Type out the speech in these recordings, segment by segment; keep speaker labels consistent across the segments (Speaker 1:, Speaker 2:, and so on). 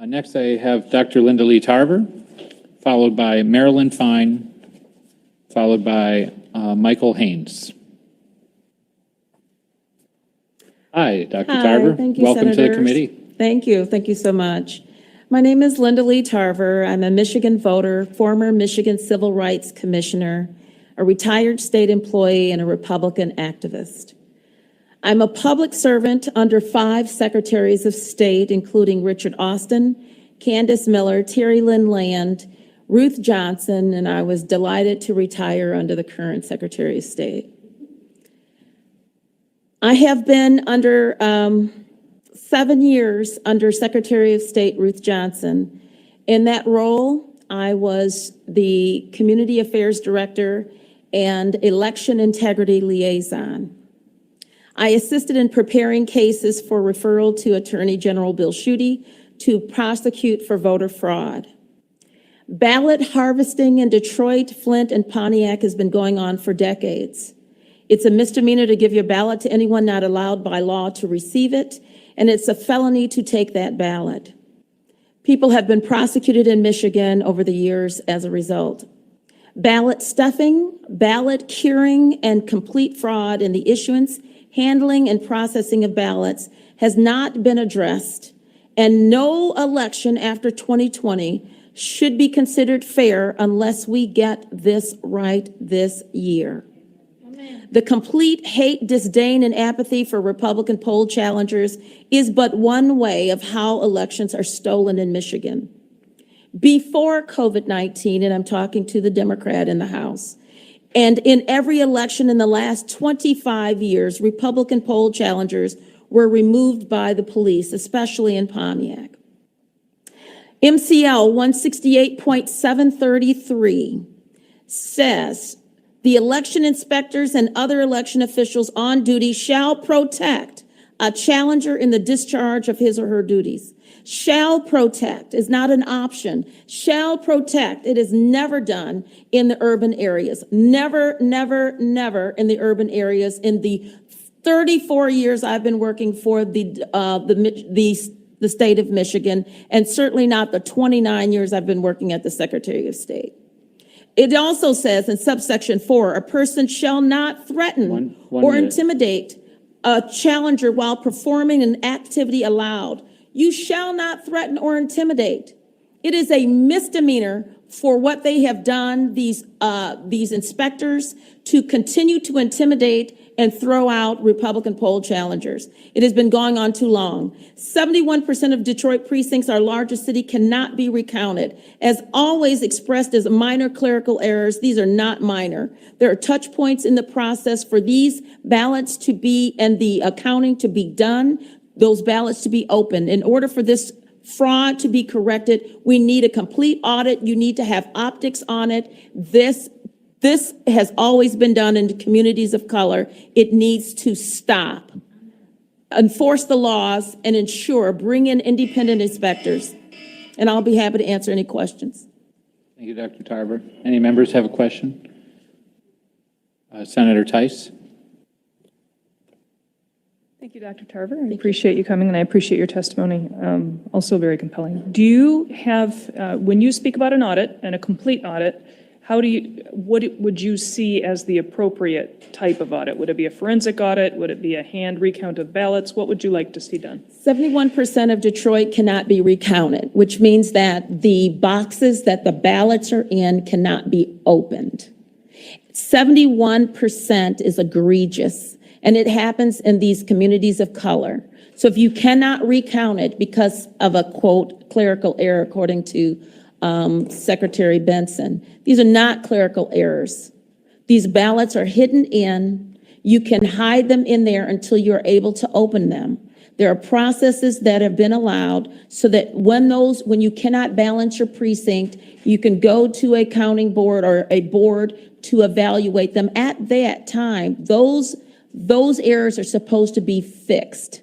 Speaker 1: Next, I have Dr. Linda Lee Tarver, followed by Marilyn Fine, followed by Michael Haynes. Hi, Dr. Tarver.
Speaker 2: Thank you,
Speaker 1: Welcome to the
Speaker 2: Senators.
Speaker 1: committee.
Speaker 2: Thank you. Thank you so much. My name is Linda Lee Tarver. I'm a Michigan voter, former Michigan Civil Rights Commissioner, a retired state employee, and a Republican activist. I'm a public servant under 5 secretaries of state, including Richard Austin, Candace Miller, Terry Lynn Land, Ruth Johnson, and I was delighted to retire under the current Secretary of State. I have been under 7 years under Secretary of State Ruth Johnson. In that role, I was the Community Affairs Director and Election Integrity Liaison. I assisted in preparing cases for referral to Attorney General Bill Schuette to prosecute for voter fraud. Ballot harvesting in Detroit, Flint, and Pontiac has been going on for decades. It's a misdemeanor to give your ballot to anyone not allowed by law to receive it, and it's a felony to take that ballot. People have been prosecuted in Michigan over the years as a result. Ballot stuffing, ballot curing, and complete fraud in the issuance, handling, and processing of ballots has not been addressed, and no election after 2020 should be considered fair unless we get this right this year. Amen. The complete hate, disdain, and apathy for Republican poll challengers is but one way of how elections are stolen in Michigan. Before COVID-19, and I'm talking to the Democrat in the House, and in every election in the last 25 years, Republican poll challengers were removed by the police, especially in Pontiac. MCL 168.733 says, the election inspectors and other election officials on duty shall protect a challenger in the discharge of his or her duties. Shall protect is not an option. Shall protect. It is never done in the urban areas. Never, never, never in the urban areas. In the 34 years I've been working for the state of Michigan, and certainly not the 29 years I've been working at the Secretary of State. It also says in subsection 4, a person shall not threaten or intimidate a challenger while performing an activity allowed. You shall not threaten or intimidate. It is a misdemeanor for what they have done, these inspectors, to continue to intimidate and throw out Republican poll challengers. It has been going on too long. 71% of Detroit precincts, our largest city, cannot be recounted. As always expressed as minor clerical errors, these are not minor. There are touch points in the process for these ballots to be, and the accounting to be done, those ballots to be opened. In order for this fraud to be corrected, we need a complete audit. You need to have optics on it. This has always been done in the communities of color. It needs to stop. Enforce the laws and ensure, bring in independent inspectors. And I'll be happy to answer any questions.
Speaker 1: Thank you, Dr. Tarver. Any members have a question? Senator Tice.
Speaker 3: Thank you, Dr. Tarver. I appreciate you coming, and I appreciate your testimony. Also very compelling. Do you have, when you speak about an audit and a complete audit, what would you see as the appropriate type of audit? Would it be a forensic audit? Would it be a hand recount of ballots? What would you like to see done?
Speaker 2: 71% of Detroit cannot be recounted, which means that the boxes that the ballots are in cannot be opened. 71% is egregious, and it happens in these communities of color. So if you cannot recount it because of a, quote, clerical error, according to Secretary Benson, these are not clerical errors. These ballots are hidden in. You can hide them in there until you're able to open them. There are processes that have been allowed so that when you cannot balance your precinct, you can go to a counting board or a board to evaluate them. At that time, those errors are supposed to be fixed,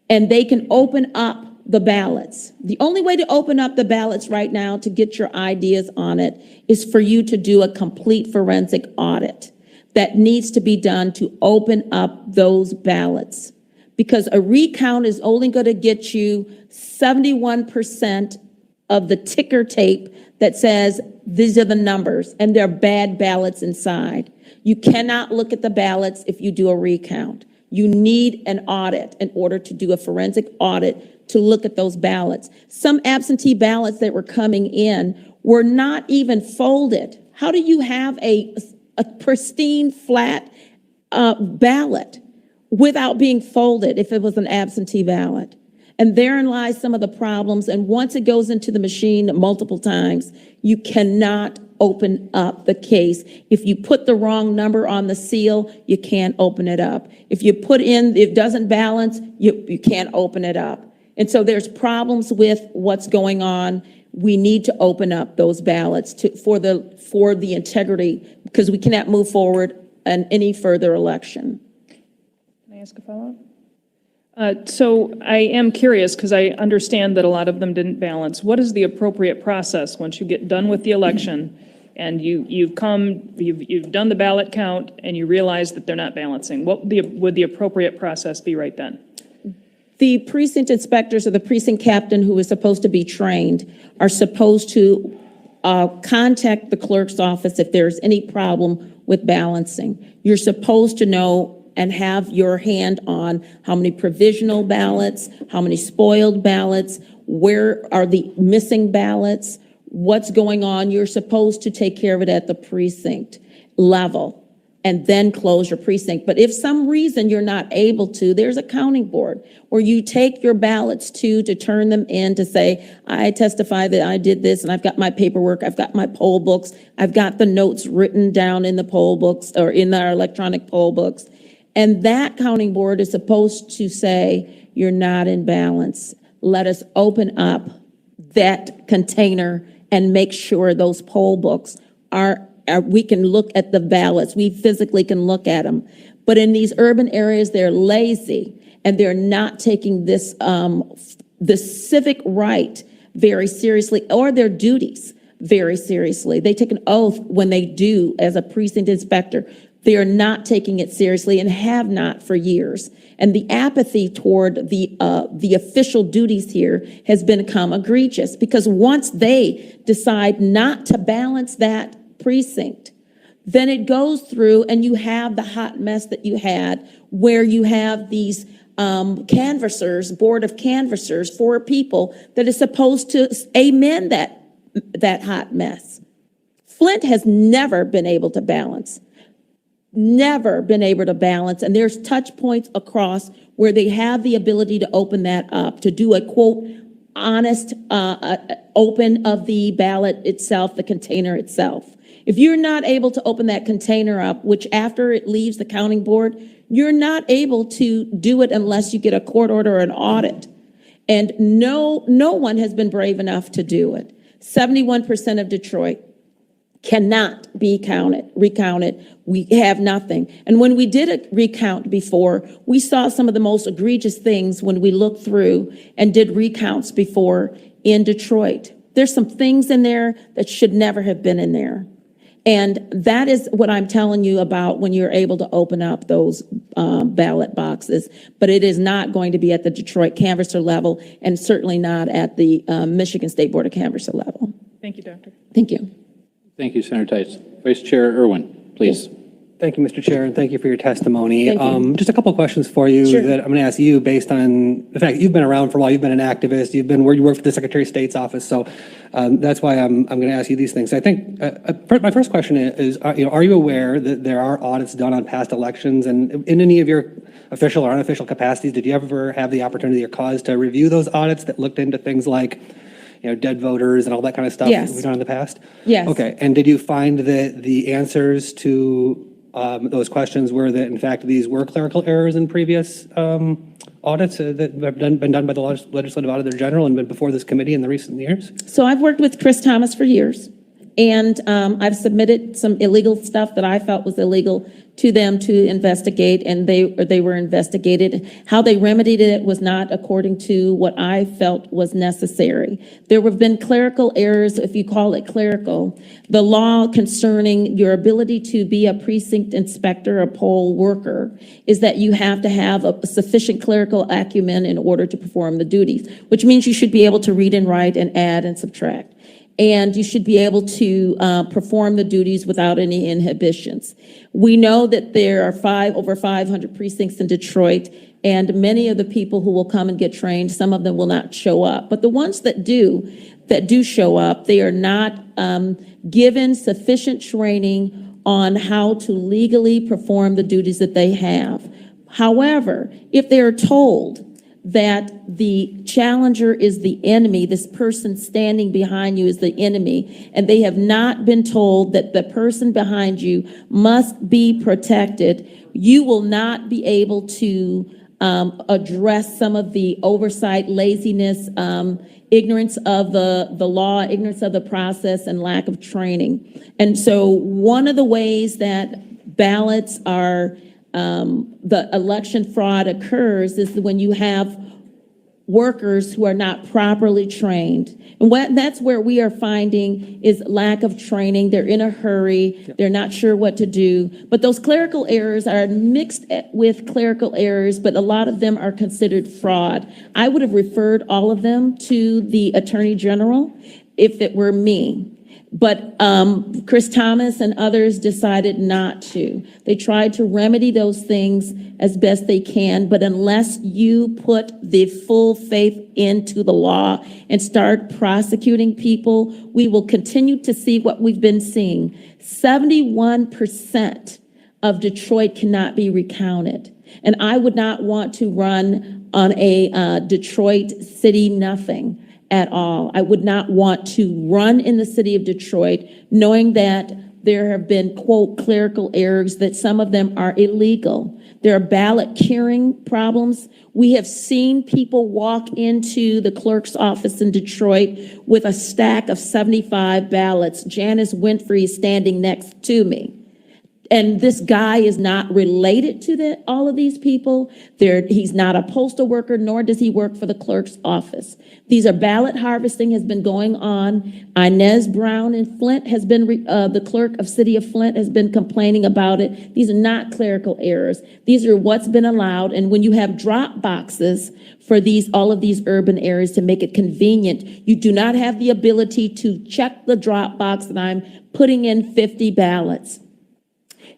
Speaker 2: and they can open up the ballots. The only way to open up the ballots right now to get your ideas on it is for you to do a complete forensic audit that needs to be done to open up those ballots. because a recount is only going to get you 71% of the ticker tape that says these are the numbers and there are bad ballots inside. You cannot look at the ballots if you do a recount. You need an audit in order to do a forensic audit to look at those ballots. Some absentee ballots that were coming in were not even folded. How do you have a pristine, flat ballot without being folded if it was an absentee ballot? And therein lies some of the problems. And once it goes into the machine multiple times, you cannot open up the case. If you put the wrong number on the seal, you can't open it up. If you put in, it doesn't balance, you can't open it up. And so there's problems with what's going on. We need to open up those ballots for the integrity, because we cannot move forward in any further election.
Speaker 3: Can I ask a follow-up? So I am curious, because I understand that a lot of them didn't balance. What is the appropriate process once you get done with the election and you've done the ballot count and you realize that they're not balancing? What would the appropriate process be right then?
Speaker 2: The precinct inspectors or the precinct captain who is supposed to be trained are supposed to contact the clerk's office if there's any problem with balancing. You're supposed to know and have your hand on how many provisional ballots, how many spoiled ballots, where are the missing ballots, what's going on. You're supposed to take care of it at the precinct level and then close your precinct. But if some reason you're not able to, there's a counting board where you take your ballots to turn them in to say, I testify that I did this and I've got my paperwork, I've got my poll books, I've got the notes written down in the poll books or in our electronic poll books. And that counting board is supposed to say, you're not in balance. Let us open up that container and make sure those poll books we can look at the ballots. We physically can look at them. But in these urban areas, they're lazy and they're not taking this, the civic right very seriously, or their duties very seriously. They take an oath when they do as a precinct inspector. They are not taking it seriously and have not for years. And the apathy toward the official duties here has become egregious, because once they decide not to balance that precinct, then it goes through and you have the hot mess that you had, where you have these canvassers, board of canvassers, 4 people that is supposed to amend that hot mess. Flint has never been able to balance. Never been able to balance, and there's touch points across where they have the ability to open that up, to do a quote honest open of the ballot itself, the container itself. If you're not able to open that container up, which after it leaves the counting board, you're not able to do it unless you get a court order or an audit. And no one has been brave enough to do it. 71% of Detroit cannot be recounted. We have nothing. And when we did a recount before, we saw some of the most egregious things when we looked through and did recounts before in Detroit. There's some things in there that should never have been in there. And that is what I'm telling you about when you're able to open up those ballot boxes. But it is not going to be at the Detroit canvasser level, and certainly not at the Michigan State Board of Canvasser level.
Speaker 3: Thank you, Doctor.
Speaker 2: Thank you.
Speaker 1: Thank you, Senator Tice. Vice Chair Irwin, please.
Speaker 4: Thank you, Mr. Chair, and thank you for your testimony.
Speaker 2: Thank you.
Speaker 4: Just a couple of questions for you that I'm going to ask you based on the fact that you've been around for a while. You've been an activist. You've been where you work for the Secretary of State's office. So that's why I'm going to ask you these things. I think my first question is, are you aware that there are audits done on past elections? And in any of your official or unofficial capacities, did you ever have the opportunity or cause to review those audits that looked into things like, dead voters and all that kind of stuff
Speaker 2: Yes.
Speaker 4: that we've done in the past?
Speaker 2: Yes.
Speaker 4: Okay. And did you find that the answers to those questions were that, in fact, these were clerical errors in previous audits that have been done by the Legislative Auditor General and been before this committee in the recent years?
Speaker 2: So I've worked with Chris Thomas for years. And I've submitted some illegal stuff that I felt was illegal to them to investigate, and they were investigated. How they remedied it was not according to what I felt was necessary. There have been clerical errors, if you call it clerical. The law concerning your ability to be a precinct inspector, a poll worker, is that you have to have a sufficient clerical acumen in order to perform the duties, which means you should be able to read and write and add and subtract. And you should be able to perform the duties without any inhibitions. We know that there are over 500 precincts in Detroit, and many of the people who will come and get trained, some of them will not show up. But the ones that do show up, they are not given sufficient training on how to legally perform the duties that they have. However, if they are told that the challenger is the enemy, this person standing behind you is the enemy, and they have not been told that the person behind you must be protected, you will not be able to address some of the oversight, laziness, ignorance of the law, ignorance of the process, and lack of training. And so one of the ways that ballots are the election fraud occurs is when you have workers who are not properly trained. And that's where we are finding is lack of training. They're in a hurry. They're not sure what to do. But those clerical errors are mixed with clerical errors, but a lot of them are considered fraud. I would have referred all of them to the Attorney General if it were me. But Chris Thomas and others decided not to. They tried to remedy those things as best they can, but unless you put the full faith into the law and start prosecuting people, we will continue to see what we've been seeing. 71% of Detroit cannot be recounted. And I would not want to run on a Detroit city nothing at all. I would not want to run in the city of Detroit knowing that there have been, quote, clerical errors, that some of them are illegal. There are ballot curing problems. We have seen people walk into the clerk's office in Detroit with a stack of 75 ballots. Janice Winfrey is standing next to me. And this guy is not related to all of these people. He's not a postal worker, nor does he work for the clerk's office. These are ballot harvesting has been going on. Inez Brown in Flint has been, the clerk of City of Flint has been complaining about it. These are not clerical errors. These are what's been allowed. And when you have drop boxes for all of these urban areas to make it convenient, you do not have the ability to check the drop box that I'm putting in 50 ballots.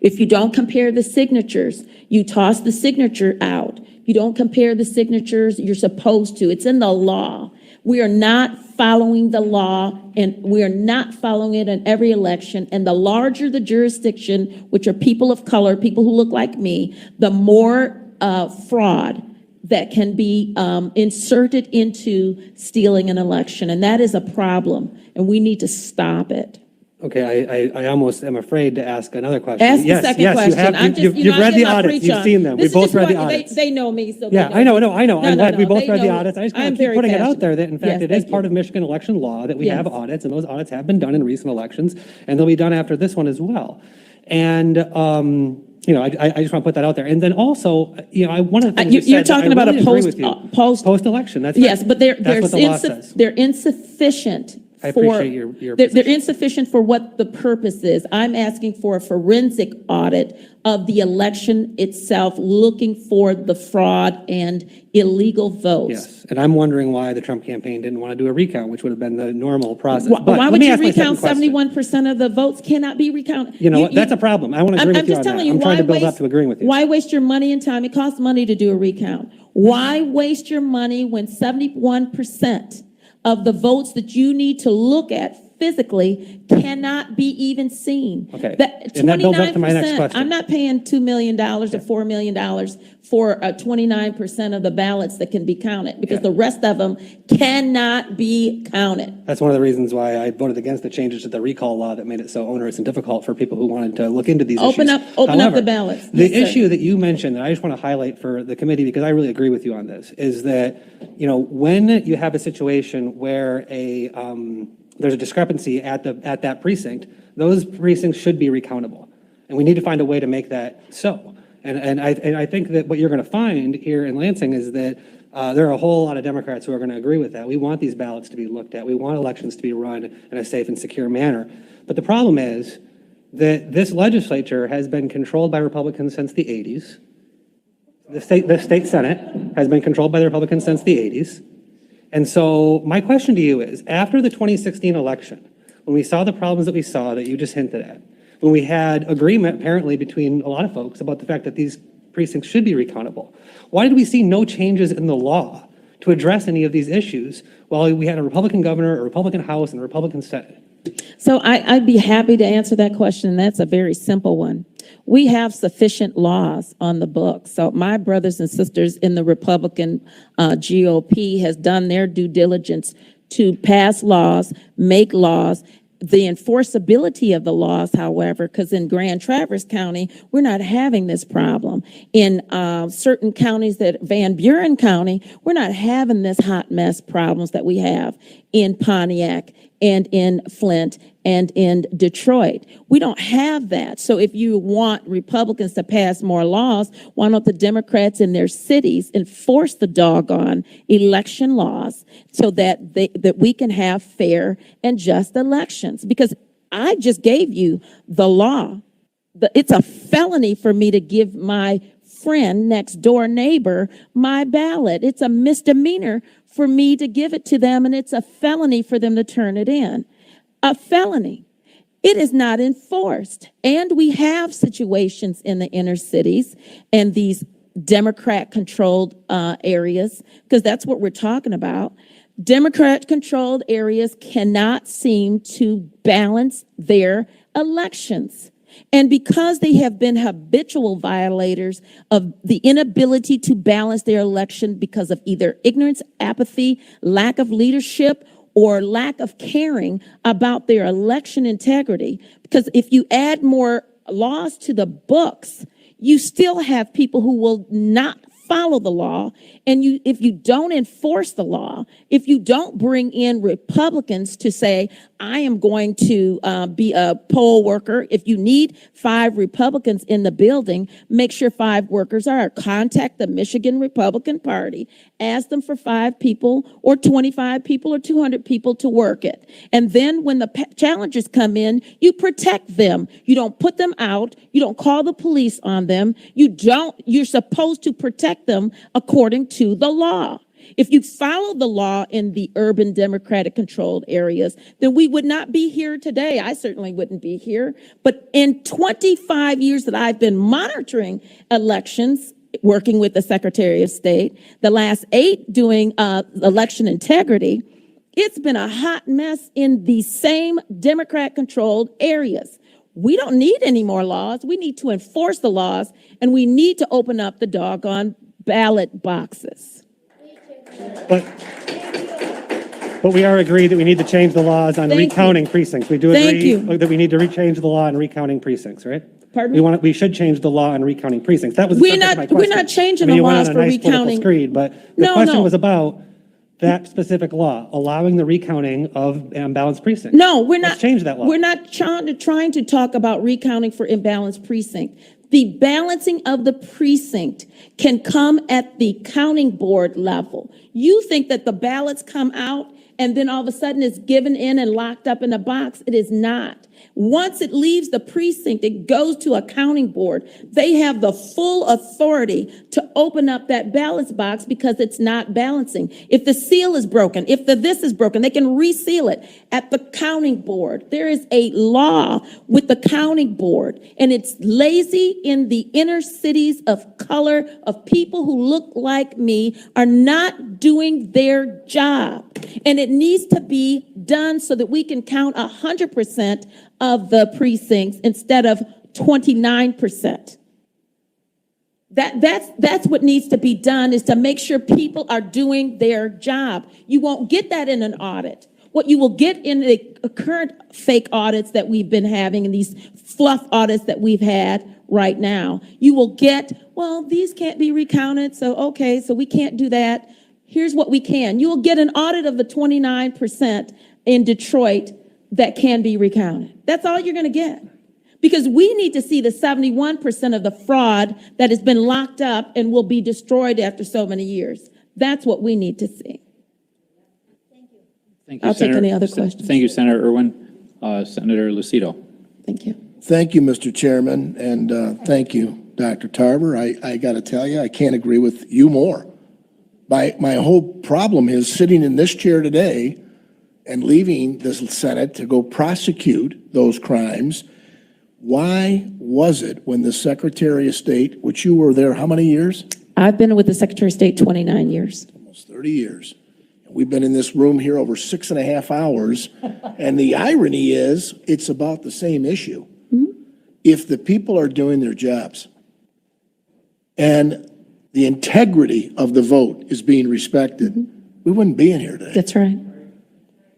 Speaker 2: If you don't compare the signatures, you toss the signature out. You don't compare the signatures, you're supposed to. It's in the law. We are not following the law, and we are not following it in every election. And the larger the jurisdiction, which are people of color, people who look like me, the more fraud that can be inserted into stealing an election. And that is a problem, and we need to stop it.
Speaker 4: Okay, I almost am afraid to ask another question.
Speaker 2: Ask the second question.
Speaker 4: You've read the audits, you've seen them. We both read the audits.
Speaker 2: They know me, so.
Speaker 4: Yeah, I know. I'm glad we both read the audits. I just
Speaker 2: I'm
Speaker 4: kind of keep
Speaker 2: very
Speaker 4: putting it out
Speaker 2: passionate.
Speaker 4: there that, in fact,
Speaker 2: Yes,
Speaker 4: it is
Speaker 2: thank
Speaker 4: part
Speaker 2: you.
Speaker 4: of Michigan election law that we
Speaker 2: Yes.
Speaker 4: have audits, and those audits have been done in recent elections, and they'll be done after this one as well. And, I just want to put that out there. And then also, one of the things you
Speaker 2: You're
Speaker 4: said that
Speaker 2: talking
Speaker 4: I
Speaker 2: about
Speaker 4: really
Speaker 2: a
Speaker 4: agree with you.
Speaker 2: post-election,
Speaker 4: that's
Speaker 2: yes,
Speaker 4: right.
Speaker 2: but
Speaker 4: That's what the law says.
Speaker 2: they're insufficient.
Speaker 4: I appreciate your
Speaker 2: They're
Speaker 4: position.
Speaker 2: insufficient for what the purpose is. I'm asking for a forensic audit of the election itself, looking for the fraud and illegal votes.
Speaker 4: Yes, and I'm wondering why the Trump campaign didn't want to do a recount, which would have been the normal process.
Speaker 2: Why
Speaker 4: But let
Speaker 2: would
Speaker 4: me
Speaker 2: you
Speaker 4: ask my second
Speaker 2: recount
Speaker 4: question.
Speaker 2: 71% of the votes cannot be recounted?
Speaker 4: You know what? That's a problem. I want to agree with
Speaker 2: I'm
Speaker 4: you
Speaker 2: just
Speaker 4: on
Speaker 2: telling
Speaker 4: that.
Speaker 2: you,
Speaker 4: I'm trying to build
Speaker 2: why
Speaker 4: up to agreeing with you.
Speaker 2: Why waste your money and time? It costs money to do a recount. Why waste your money when 71% of the votes that you need to look at physically cannot be even seen?
Speaker 4: Okay.
Speaker 2: That
Speaker 4: And that builds up to my next
Speaker 2: 29%,
Speaker 4: question.
Speaker 2: I'm not paying $2 million or $4 million for 29% of the ballots that can be counted, because the rest of them cannot be counted.
Speaker 4: That's one of the reasons why I voted against the changes to the recall law that made it so onerous and difficult for people who wanted to look into these issues.
Speaker 2: Open up
Speaker 4: However,
Speaker 2: the ballots.
Speaker 4: The
Speaker 2: Yes, sir.
Speaker 4: issue that you mentioned that I just want to highlight for the committee, because I really agree with you on this, is that, when you have a situation where there's a discrepancy at that precinct, those precincts should be recountable. And we need to find a way to make that so. And I think that what you're going to find here in Lansing is that there are a whole lot of Democrats who are going to agree with that. We want these ballots to be looked at. We want elections to be run in a safe and secure manner. But the problem is that this legislature has been controlled by Republicans since the 80s. The state Senate has been controlled by the Republicans since the 80s. And so my question to you is, after the 2016 election, when we saw the problems that we saw that you just hinted at, when we had agreement apparently between a lot of folks about the fact that these precincts should be recountable, why did we see no changes in the law to address any of these issues while we had a Republican governor, a Republican House, and a Republican Senate?
Speaker 2: So I'd be happy to answer that question, and that's a very simple one. We have sufficient laws on the books. So my brothers and sisters in the Republican GOP has done their due diligence to pass laws, make laws. The enforceability of the laws, however, because in Grand Traverse County, we're not having this problem. In certain counties that Van Buren County, we're not having this hot mess problems that we have in Pontiac and in Flint and in Detroit. We don't have that. So if you want Republicans to pass more laws, why don't the Democrats in their cities enforce the doggone election laws so that that we can have fair and just elections? Because I just gave you the law. It's a felony for me to give my friend, next door neighbor, my ballot. It's a misdemeanor for me to give it to them, and it's a felony for them to turn it in. A felony. It is not enforced. And we have situations in the inner cities and these Democrat-controlled areas, because that's what we're talking about. Democrat-controlled areas cannot seem to balance their elections. And because they have been habitual violators of the inability to balance their election because of either ignorance, apathy, lack of leadership, or lack of caring about their election integrity. Because if you add more laws to the books, you still have people who will not follow the law. And if you don't enforce the law, if you don't bring in Republicans to say, I am going to be a poll worker. If you need 5 Republicans in the building, make sure 5 workers are. Contact the Michigan Republican Party. Ask them for 5 people or 25 people or 200 people to work it. And then when the challengers come in, you protect them. You don't put them out. You don't call the police on them. You're supposed to protect them according to the law. If you follow the law in the urban Democratic controlled areas, then we would not be here today. I certainly wouldn't be here. But in 25 years that I've been monitoring elections, working with the Secretary of State, the last 8 doing election integrity, it's been a hot mess in these same Democrat controlled areas. We don't need any more laws. We need to enforce the laws, and we need to open up the doggone ballot boxes.
Speaker 4: But we are agreed that we need to change the laws on recounting precincts. We do agree that we need to change the law on recounting precincts, right?
Speaker 2: Pardon me?
Speaker 4: We should change the law on recounting precincts. That was the subject of my question.
Speaker 2: We're not changing the laws for recounting.
Speaker 4: But the question was about that specific law, allowing the recounting of imbalanced precincts.
Speaker 2: No, we're not.
Speaker 4: Let's change that law.
Speaker 2: We're not trying to talk about recounting for imbalanced precinct. The balancing of the precinct can come at the counting board level. You think that the ballots come out and then all of a sudden it's given in and locked up in a box. It is not. Once it leaves the precinct, it goes to a counting board. They have the full authority to open up that ballot box because it's not balancing. If the seal is broken, if this is broken, they can reseal it at the counting board. There is a law with the counting board, and it's lazy in the inner cities of color, of people who look like me are not doing their job. And it needs to be done so that we can count 100% of the precincts instead of 29%. That's what needs to be done, is to make sure people are doing their job. You won't get that in an audit. What you will get in the current fake audits that we've been having and these fluff audits that we've had right now, you will get, well, these can't be recounted, so okay, so we can't do that. Here's what we can. You will get an audit of the 29% in Detroit that can be recounted. That's all you're going to get. Because we need to see the 71% of the fraud that has been locked up and will be destroyed after so many years. That's what we need to see.
Speaker 1: Thank you,
Speaker 2: I'll take
Speaker 1: Senator.
Speaker 2: any other questions.
Speaker 1: Thank you, Senator Irwin. Senator Lucido.
Speaker 2: Thank you.
Speaker 5: Thank you, Mr. Chairman, and thank you, Dr. Tarver. I got to tell you, I can't agree with you more. My whole problem is sitting in this chair today and leaving the Senate to go prosecute those crimes. Why was it when the Secretary of State, which you were there how many years?
Speaker 2: I've been with the Secretary of State 29 years.
Speaker 5: Almost 30 years. We've been in this room here over 6.5 hours, and the irony is it's about the same issue. If the people are doing their jobs and the integrity of the vote is being respected, we wouldn't be in here today.
Speaker 2: That's right.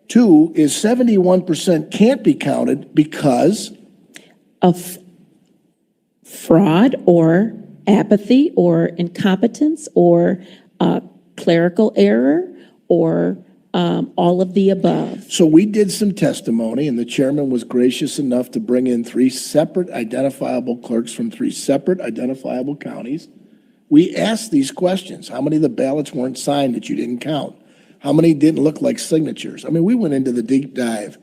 Speaker 5: 2 is 71% can't be counted because
Speaker 2: Of fraud or apathy or incompetence or clerical error or all of the above.
Speaker 5: So we did some testimony, and the chairman was gracious enough to bring in 3 separate identifiable clerks from 3 separate identifiable counties. We asked these questions. How many of the ballots weren't signed that you didn't count? How many didn't look like signatures? I mean, we went into the deep dive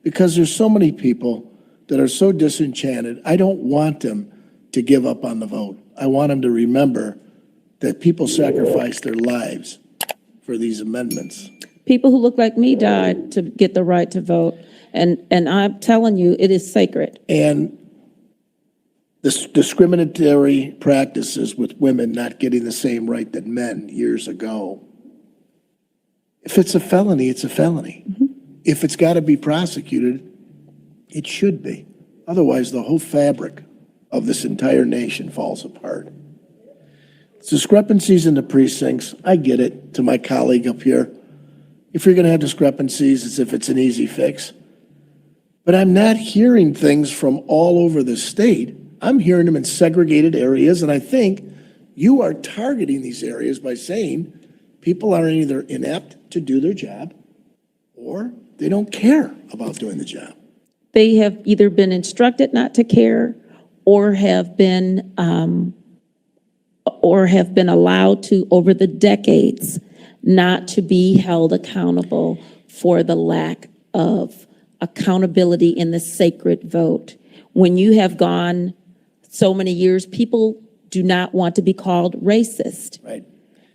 Speaker 5: because there's so many people that are so disenchanted. I don't want them to give up on the vote. I want them to remember that people sacrificed their lives for these amendments.
Speaker 2: People who look like me died to get the right to vote. And I'm telling you, it is sacred.
Speaker 5: And this discriminatory practices with women not getting the same right that men years ago. If it's a felony, it's a felony. If it's got to be prosecuted, it should be. Otherwise, the whole fabric of this entire nation falls apart. Discrepancies in the precincts, I get it, to my colleague up here. If you're going to have discrepancies, it's if it's an easy fix. But I'm not hearing things from all over the state. I'm hearing them in segregated areas, and I think you are targeting these areas by saying people are either inept to do their job or they don't care about doing the job.
Speaker 2: They have either been instructed not to care or have been allowed to, over the decades, not to be held accountable for the lack of accountability in the sacred vote. When you have gone so many years, people do not want to be called racist.
Speaker 5: Right.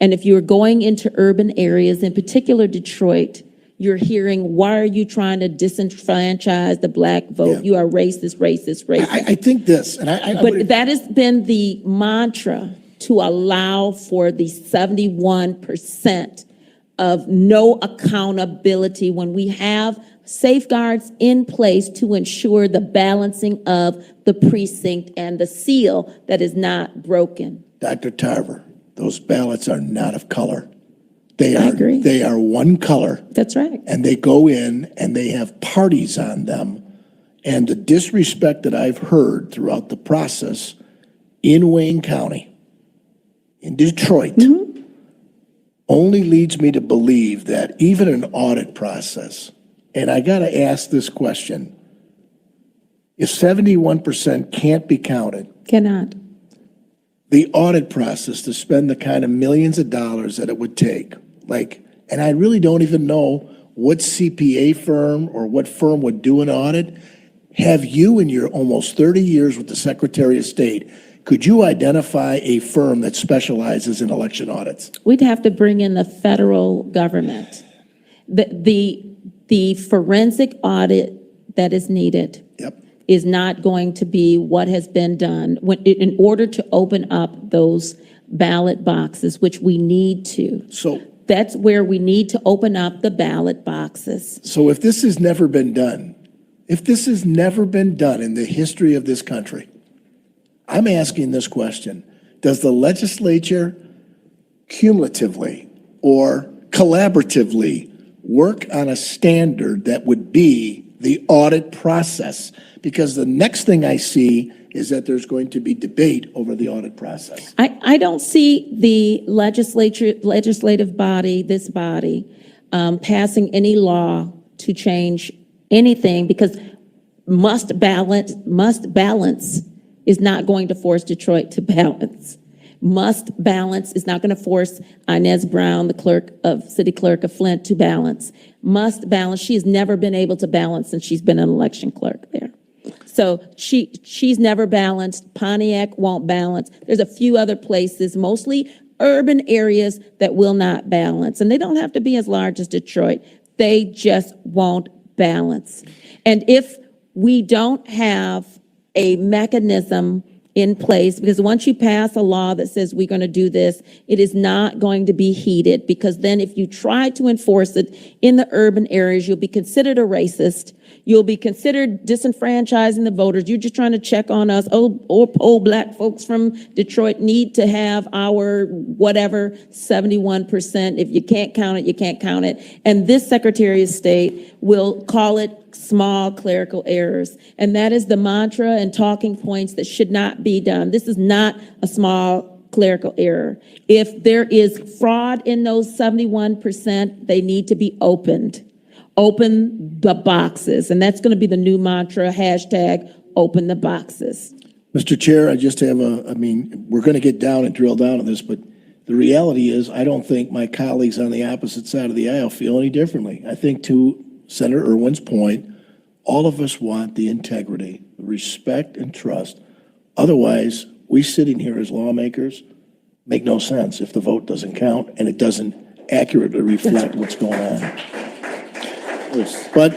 Speaker 2: And if you're going into urban areas, in particular Detroit, you're hearing, why are you trying to disenfranchise the black vote?
Speaker 5: Yeah.
Speaker 2: You are racist, racist, racist.
Speaker 5: I think this, and I
Speaker 2: But that has been the mantra to allow for the 71% of no accountability when we have safeguards in place to ensure the balancing of the precinct and the seal that is not broken.
Speaker 5: Dr. Tarver, those ballots are not of color. I
Speaker 2: agree.
Speaker 5: They are one color.
Speaker 2: That's right.
Speaker 5: And they go in and they have parties on them. And the disrespect that I've heard throughout the process in Wayne County, in Detroit, only leads me to believe that even an audit process, and I got to ask this question, if 71% can't be counted,
Speaker 2: Cannot.
Speaker 5: the audit process to spend the kind of millions of dollars that it would take, and I really don't even know what CPA firm or what firm would do an audit. Have you, in your almost 30 years with the Secretary of State, could you identify a firm that specializes in election audits?
Speaker 2: We'd have to bring in the federal government. The forensic audit that is needed
Speaker 5: Yep.
Speaker 2: is not going to be what has been done in order to open up those ballot boxes, which we need to.
Speaker 5: So
Speaker 2: That's where we need to open up the ballot boxes.
Speaker 5: if this has never been done, if this has never been done in the history of this country, I'm asking this question. Does the legislature cumulatively or collaboratively work on a standard that would be the audit process? Because the next thing I see is that there's going to be debate over the audit process.
Speaker 2: I don't see the legislative body, this body, passing any law to change anything because must balance is not going to force Detroit to balance. Must balance is not going to force Inez Brown, the city clerk of Flint, to balance. Must balance, she has never been able to balance since she's been an election clerk there. So she's never balanced. Pontiac won't balance. There's a few other places, mostly urban areas, that will not balance. And they don't have to be as large as Detroit. They just won't balance. And if we don't have a mechanism in place, because once you pass a law that says we're going to do this, it is not going to be heeded, because then if you try to enforce it in the urban areas, you'll be considered a racist. You'll be considered disenfranchising the voters. You're just trying to check on us. Oh, black folks from Detroit need to have our whatever, 71%. If you can't count it, you can't count it. And this Secretary of State will call it small clerical errors. And that is the mantra and talking points that should not be done. This is not a small clerical error. If there is fraud in those 71%, they need to be opened. Open the boxes. And that's going to be the new mantra, hashtag open the boxes.
Speaker 5: Mr. Chair, I just have we're going to get down and drill down on this, but the reality is I don't think my colleagues on the opposite side of the aisle feel any differently. I think, to Senator Irwin's point, all of us want the integrity, respect, and trust. Otherwise, we sitting here as lawmakers make no sense if the vote doesn't count and it doesn't accurately reflect what's going on. But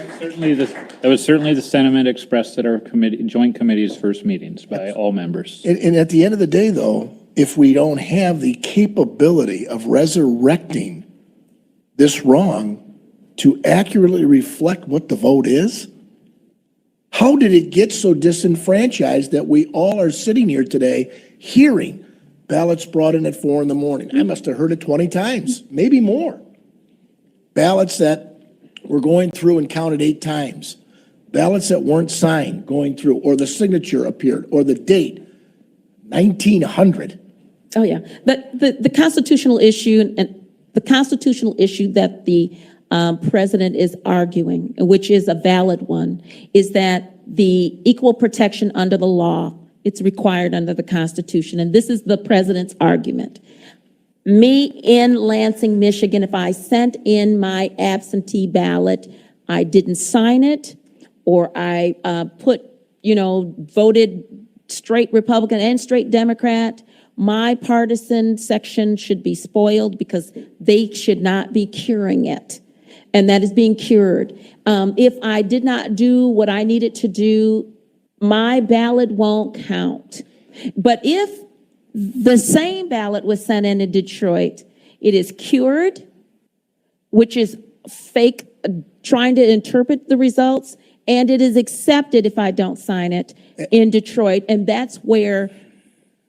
Speaker 1: That was certainly the sentiment expressed at our joint committee's first meetings by all members.
Speaker 5: And at the end of the day, though, if we don't have the capability of resurrecting this wrong to accurately reflect what the vote is, how did it get so disenfranchised that we all are sitting here today hearing ballots brought in at 4 a.m? I must have heard it 20 times, maybe more. Ballots that were going through and counted 8 times. Ballots that weren't signed going through, or the signature appeared, or the date, 1900.
Speaker 2: Oh, yeah. The constitutional issue and the constitutional issue that the president is arguing, which is a valid one, is that the equal protection under the law, it's required under the Constitution. And this is the president's argument. Me in Lansing, Michigan, if I sent in my absentee ballot, I didn't sign it, or I voted straight Republican and straight Democrat, my partisan section should be spoiled because they should not be curing it. And that is being cured. If I did not do what I needed to do, my ballot won't count. But if the same ballot was sent in Detroit, it is cured, which is fake, trying to interpret the results, and it is accepted if I don't sign it in Detroit. And that's where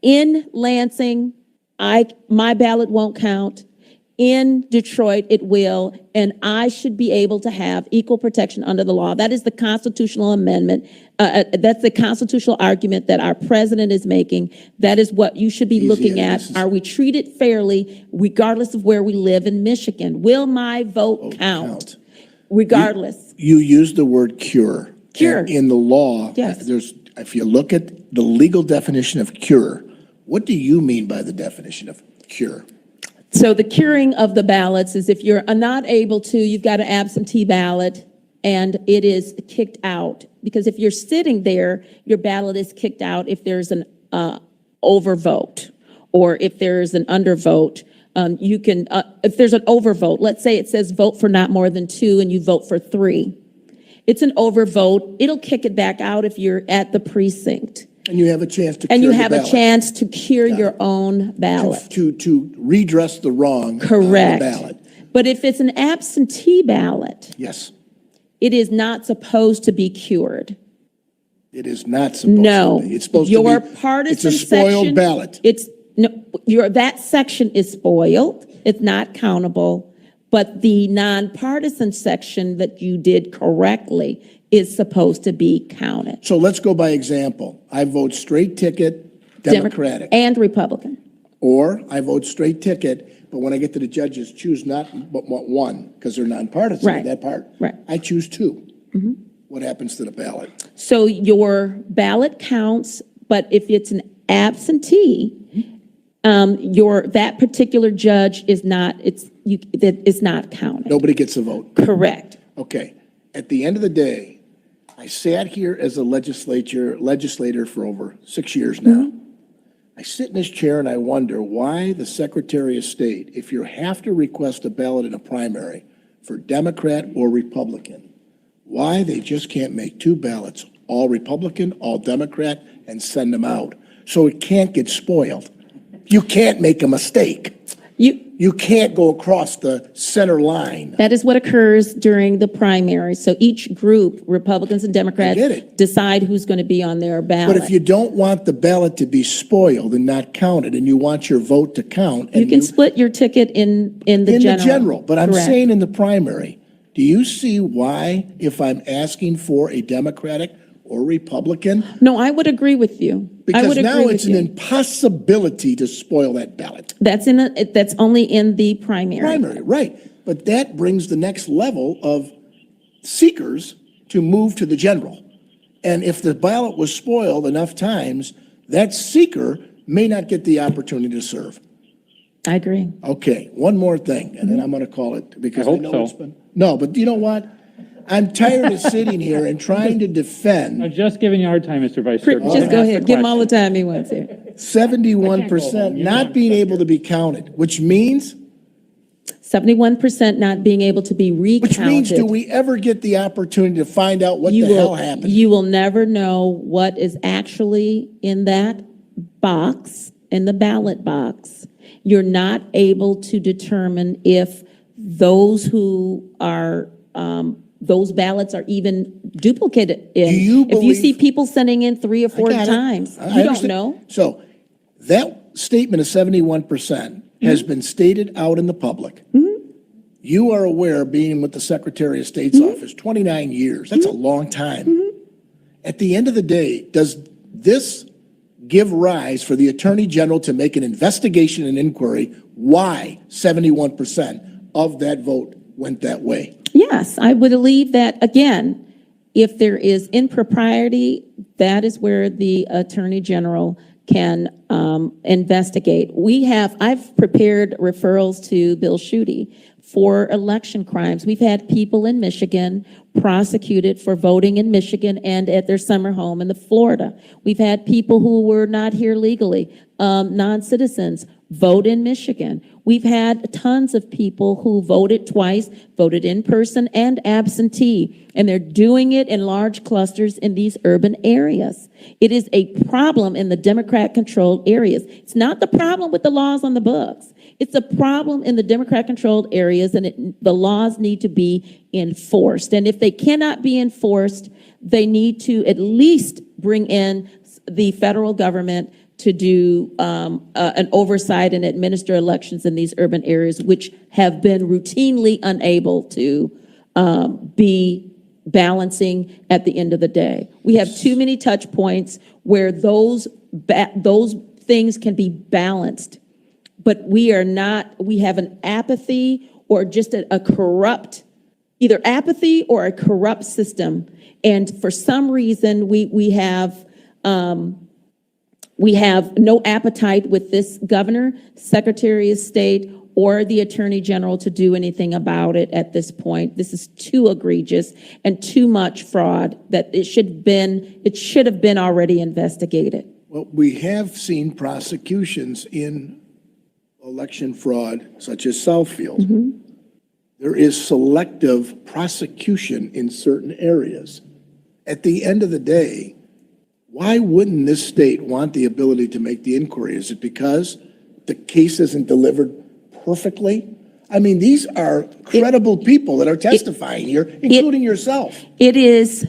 Speaker 2: in Lansing, my ballot won't count. In Detroit, it will, and I should be able to have equal protection under the law. That is the constitutional amendment. That's the constitutional argument that our president is making. That is what you should be looking at. Are we treated fairly, regardless of where we live in Michigan? Will my vote count? Regardless.
Speaker 5: You used the word cure.
Speaker 2: Cure.
Speaker 5: In the law,
Speaker 2: yes.
Speaker 5: If you look at the legal definition of cure, what do you mean by the definition of cure?
Speaker 2: So the curing of the ballots is if you're not able to, you've got an absentee ballot and it is kicked out. Because if you're sitting there, your ballot is kicked out if there's an overvote or if there's an undervote. You can, if there's an overvote, let's say it says vote for not more than 2 and you vote for 3. It's an overvote. It'll kick it back out if you're at the precinct.
Speaker 5: And you have a chance to cure
Speaker 2: And you
Speaker 5: the
Speaker 2: have
Speaker 5: ballot.
Speaker 2: a chance to cure your own ballot.
Speaker 5: To redress the wrong
Speaker 2: Correct.
Speaker 5: on the ballot.
Speaker 2: But if it's an absentee ballot,
Speaker 5: Yes,
Speaker 2: it is not supposed to be cured.
Speaker 5: it is not supposed
Speaker 2: No.
Speaker 5: to be. It's supposed
Speaker 2: Your
Speaker 5: to be.
Speaker 2: partisan
Speaker 5: It's a spoiled
Speaker 2: section,
Speaker 5: ballot.
Speaker 2: That section is spoiled. It's not countable. But the nonpartisan section that you did correctly is supposed to be counted.
Speaker 5: So let's go by example. I vote straight ticket, Democratic.
Speaker 2: And Republican.
Speaker 5: Or I vote straight ticket, but when I get to the judges, choose not but one, because they're nonpartisan,
Speaker 2: Right.
Speaker 5: that part.
Speaker 2: Right.
Speaker 5: I choose two. What happens to the ballot?
Speaker 2: So your ballot counts, but if it's an absentee, that particular judge is not, that is not counted.
Speaker 5: Nobody gets a vote.
Speaker 2: Correct.
Speaker 5: Okay. At the end of the day, I sat here as a legislator for over 6 years now. I sit in this chair and I wonder why the Secretary of State, if you have to request a ballot in a primary for Democrat or Republican, why they just can't make two ballots, all Republican, all Democrat, and send them out. So it can't get spoiled. You can't make a mistake. You can't go across the center line.
Speaker 2: That is what occurs during the primary. So each group, Republicans and Democrats,
Speaker 5: get it.
Speaker 2: decide who's going to be on their ballot.
Speaker 5: But if you don't want the ballot to be spoiled and not counted, and you want your vote to count,
Speaker 2: You
Speaker 5: and
Speaker 2: can split your ticket in the general.
Speaker 5: in the general, but I'm
Speaker 2: Correct.
Speaker 5: saying in the primary, do you see why, if I'm asking for a Democratic or Republican?
Speaker 2: No, I would agree with you. I
Speaker 5: Because
Speaker 2: would
Speaker 5: now
Speaker 2: agree
Speaker 5: it's
Speaker 2: with
Speaker 5: an
Speaker 2: you.
Speaker 5: impossibility to spoil that ballot.
Speaker 2: That's only in the primary.
Speaker 5: Primary, right. But that brings the next level of seekers to move to the general. And if the ballot was spoiled enough times, that seeker may not get the opportunity to serve.
Speaker 2: I agree.
Speaker 5: Okay, one more thing, and then I'm going to call it, because
Speaker 1: I
Speaker 5: I
Speaker 1: hope
Speaker 5: know
Speaker 1: so.
Speaker 5: it's been. No, but you know what? I'm tired of sitting here and trying to defend
Speaker 1: I'm just giving you a hard time, Mr. Vice Chair.
Speaker 2: Just go ahead. Give him all the time he wants here.
Speaker 5: 71% not being able to be counted, which means
Speaker 2: 71% not being able to be recounted.
Speaker 5: Which means, do we ever get the opportunity to find out what the hell happened?
Speaker 2: You will never know what is actually in that box, in the ballot box. You're not able to determine if those who are, those ballots are even duplicated.
Speaker 5: Do you
Speaker 2: If you
Speaker 5: believe-
Speaker 2: see people sending in 3 or 4
Speaker 5: got it.
Speaker 2: times,
Speaker 5: I
Speaker 2: you don't
Speaker 5: understand.
Speaker 2: know.
Speaker 5: So that statement of 71% has been stated out in the public. You are aware, being with the Secretary of State's office, 29 years, that's a long time. At the end of the day, does this give rise for the Attorney General to make an investigation and inquiry why 71% of that vote went that way?
Speaker 2: Yes, I would believe that, again, if there is impropriety, that is where the Attorney General can investigate. I've prepared referrals to Bill Schuette for election crimes. We've had people in Michigan prosecuted for voting in Michigan and at their summer home in Florida. We've had people who were not here legally, non-citizens, vote in Michigan. We've had tons of people who voted twice, voted in person and absentee, and they're doing it in large clusters in these urban areas. It is a problem in the Democrat-controlled areas. It's not the problem with the laws on the books. It's a problem in the Democrat-controlled areas, and the laws need to be enforced. And if they cannot be enforced, they need to at least bring in the federal government to do an oversight and administer elections in these urban areas, which have been routinely unable to be balancing at the end of the day. We have too many touch points where those things can be balanced, but we are not, we have an apathy or just a corrupt, either apathy or a corrupt system. And for some reason, we have no appetite with this governor, Secretary of State, or the Attorney General to do anything about it at this point. This is too egregious and too much fraud that it should have been already investigated.
Speaker 5: Well, we have seen prosecutions in election fraud, such as Southfield. There is selective prosecution in certain areas. At the end of the day, why wouldn't this state want the ability to make the inquiry? Is it because the case isn't delivered perfectly? I mean, these are credible people that are testifying here, including yourself.
Speaker 2: It is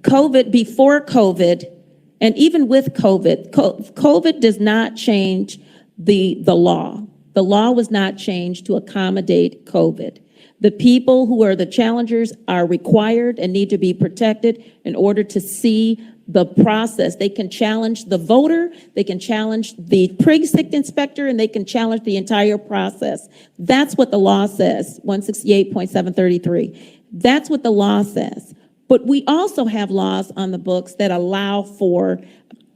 Speaker 2: COVID, before COVID, and even with COVID, COVID does not change the law. The law was not changed to accommodate COVID. The people who are the challengers are required and need to be protected in order to see the process. They can challenge the voter, they can challenge the precinct inspector, and they can challenge the entire process. That's what the law says, 168.733. That's what the law says. But we also have laws on the books that allow for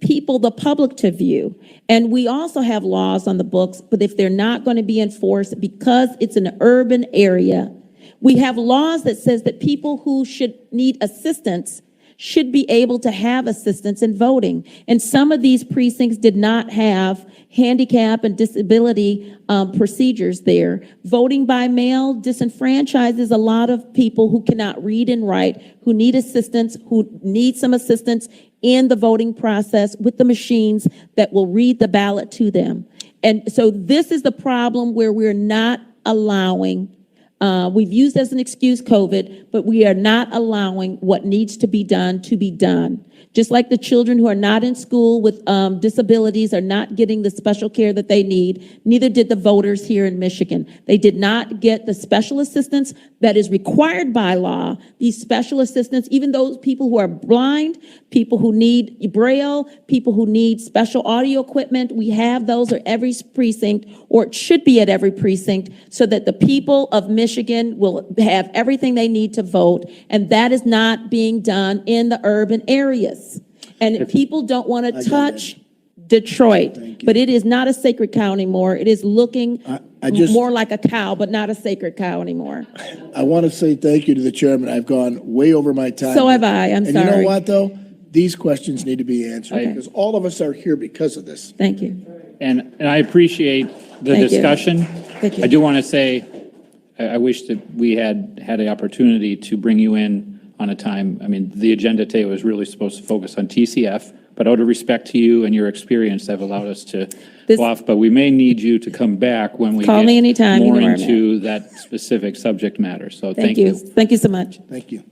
Speaker 2: people, the public, to view. And we also have laws on the books, but if they're not going to be enforced because it's an urban area, we have laws that says that people who should need assistance should be able to have assistance in voting. And some of these precincts did not have handicap and disability procedures there. Voting by mail disenfranchises a lot of people who cannot read and write, who need assistance, who need some assistance in the voting process with the machines that will read the ballot to them. And so this is the problem where we're not allowing, we've used as an excuse COVID, but we are not allowing what needs to be done to be done. Just like the children who are not in school with disabilities are not getting the special care that they need, neither did the voters here in Michigan. They did not get the special assistance that is required by law. These special assistance, even those people who are blind, people who need Braille, people who need special audio equipment, we have those at every precinct, or it should be at every precinct, so that the people of Michigan will have everything they need to vote, and that is not being done in the urban areas. And people don't want to touch Detroit, but it is not a sacred cow anymore. It is looking more like a cow, but not a sacred cow anymore.
Speaker 5: I want to say thank you to the chairman. I've gone way over my time.
Speaker 2: So have I. I'm
Speaker 5: And
Speaker 2: sorry.
Speaker 5: you know what, though? These questions need to be answered because all of us are here because of this.
Speaker 2: Thank you.
Speaker 1: And I appreciate the
Speaker 2: Thank you.
Speaker 1: discussion.
Speaker 2: Thank you.
Speaker 1: I do want to say, I wish that we had the opportunity to bring you in on a time. I mean, the agenda today was really supposed to focus on TCF, but out of respect to you and your experience, that have allowed us to go off. But we may need you to come back when we
Speaker 2: Call
Speaker 1: get
Speaker 2: me anytime. You
Speaker 1: more
Speaker 2: know where I'm
Speaker 1: into that specific subject matter. So thank
Speaker 2: Thank you.
Speaker 1: you.
Speaker 2: Thank you so much.
Speaker 5: Thank you.